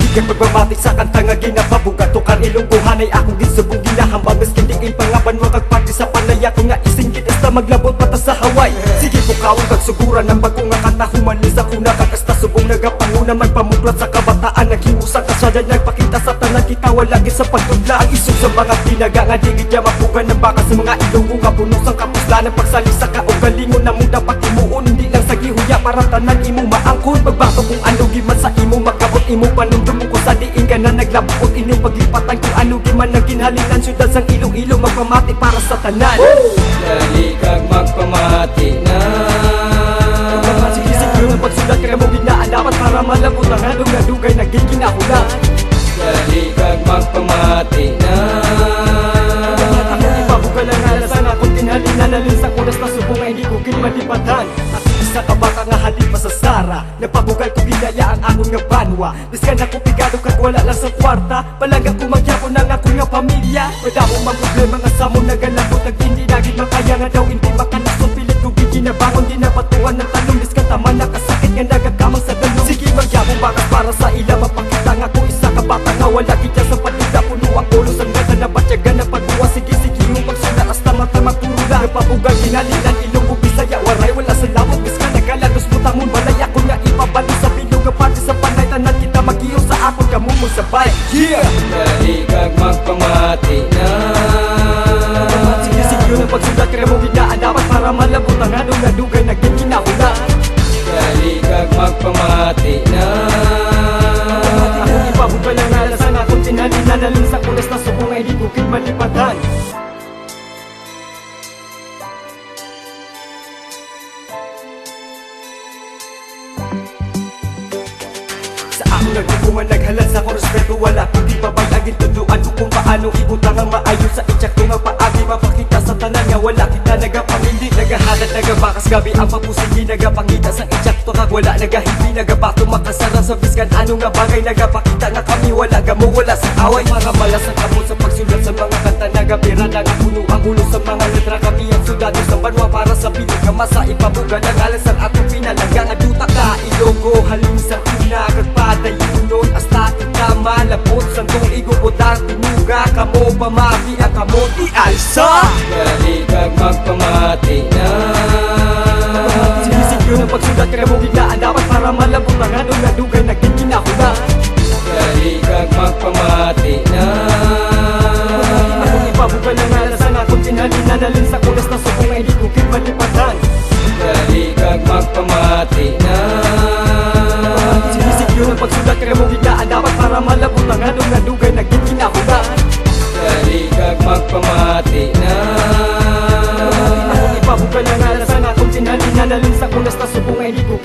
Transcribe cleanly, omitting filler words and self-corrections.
Kay pagbamati sa kanta nga ginapabugat Tukar ilungguhan ay akong gisubong ginahambang Miskin diin pangaban mo kagpati sa panaya ko nga isinggit Esta maglabot mata sa Hawaii Sige po kawang kagsuguran ng bago nga kanta Humanis ako nakakasta subong nagapanguna May pamuklat sa kabataan Naghimusang kasyadan nagpakita sa tanan Kita walagi sa pagtudla Ang isog sa mga tinaga nga di gidya mapugan ng baka Sa mga ilong nga punos ang kapusla Ng pagsalisa ka o galingon na muda pakimuon Hindi lang sa gihuya para tanan imo maangkon Pagbato kung ano giman sa imo magkabot imo panundong ko sa diin ka na naglabot inyong paglipatan kung ano giman ang ginhalitan Syudad sang Iloilo magpamati para sa tanan Dali kag magpamati na Sige ng pagsulat kaya mo ginaan dapat para malabot ang halong na dugay na giginahula Dali kag magpamati na Akong ipabugal ang alasan akong tinhalinan Nalin sa kunas na subong ay hindi ko kinmalipatan At isa ka baka nga halip pa sa Sara Napabugal ko ginaya ang akong nga banwa Biskan ako pigado kag wala lang sa kwarta Palaga ko magyapon ang akong nga pamilya Madamo mang problema nga sa mong nagalabot Nag hindi naging makaya nga daw hindi makanasot Pilit ko ginabangon di napatuan ng talong Biskan tama nakasakit nga nagakamang sa dalong Sige magyapon bakas para sa ila Mapakita nga ko isa ka bata nga wala kitya sa patinda Puno ang ulo sa gata na batyaga na pagbuwa Sige mo magsula hasta mata magturula Napabugal ginalinan ilong ko bisaya Waray wala sa lawot biskan nagalagos putamon Balay ako nga ipabalo sa bilog Nga pati sa panay tanan kita mag-iyo sa akon Kamu mo sabay Yeah! Dali kag magpamati na Sige ng pagsulat kaya mo ginaan Dapat para malabot ang anong nga dugay na giginahula Dali kag magpamati na Akong ipabugal ang alasan akong tinhalinan Nalin sa kunas na subong ay di ko kinmalipatan Sa akong nagkukuman naghalal sa kong respeto Wala kundi pabayagin tuduan ko kung paano ibutang ang maayon sa itsak ko nga paagi Mapakita sa tanan nga wala kita nagapamindi Nagahalat nagabakas gabi ang papusigi Nagapangita sa itsak to kag wala nagahindi Nagabato makasara sa biskan ano nga bagay Nagapakita nga kami wala gamo wala sa away Para malas ang kamot sa pagsulat sa mga kanta Nagapira nagapuno ang ulo sa mga letra Kami ang sudado sa banwa para sa pinog Nga masa ipabuga ng alas ang atong pinalaga Nga duta ka ilogo halin sa una Kagpaday unon hasta ikama Lapot sa kong igubutang tinuga Kamo pamati ang kamo di alsa Dali kag magpamati na Sinisig yun ang pagsulat kaya mo ginaan Dapat para malabot ang anong nga dugay na giginahula Dali kag magpamati na Akong ipabugal ang alasan akong tinhalinan Nalin sa kunas na subong ay di ko kinmalipatan Dali kag magpamati na Sinisig yun ang pagsulat kaya mo ginaan Dapat para malabot ang anong nga dugay na giginahula Dali kag magpamati na Akong ipabugal ang alasan akong tinhalinan Nalin sa kunas na subong ay di ko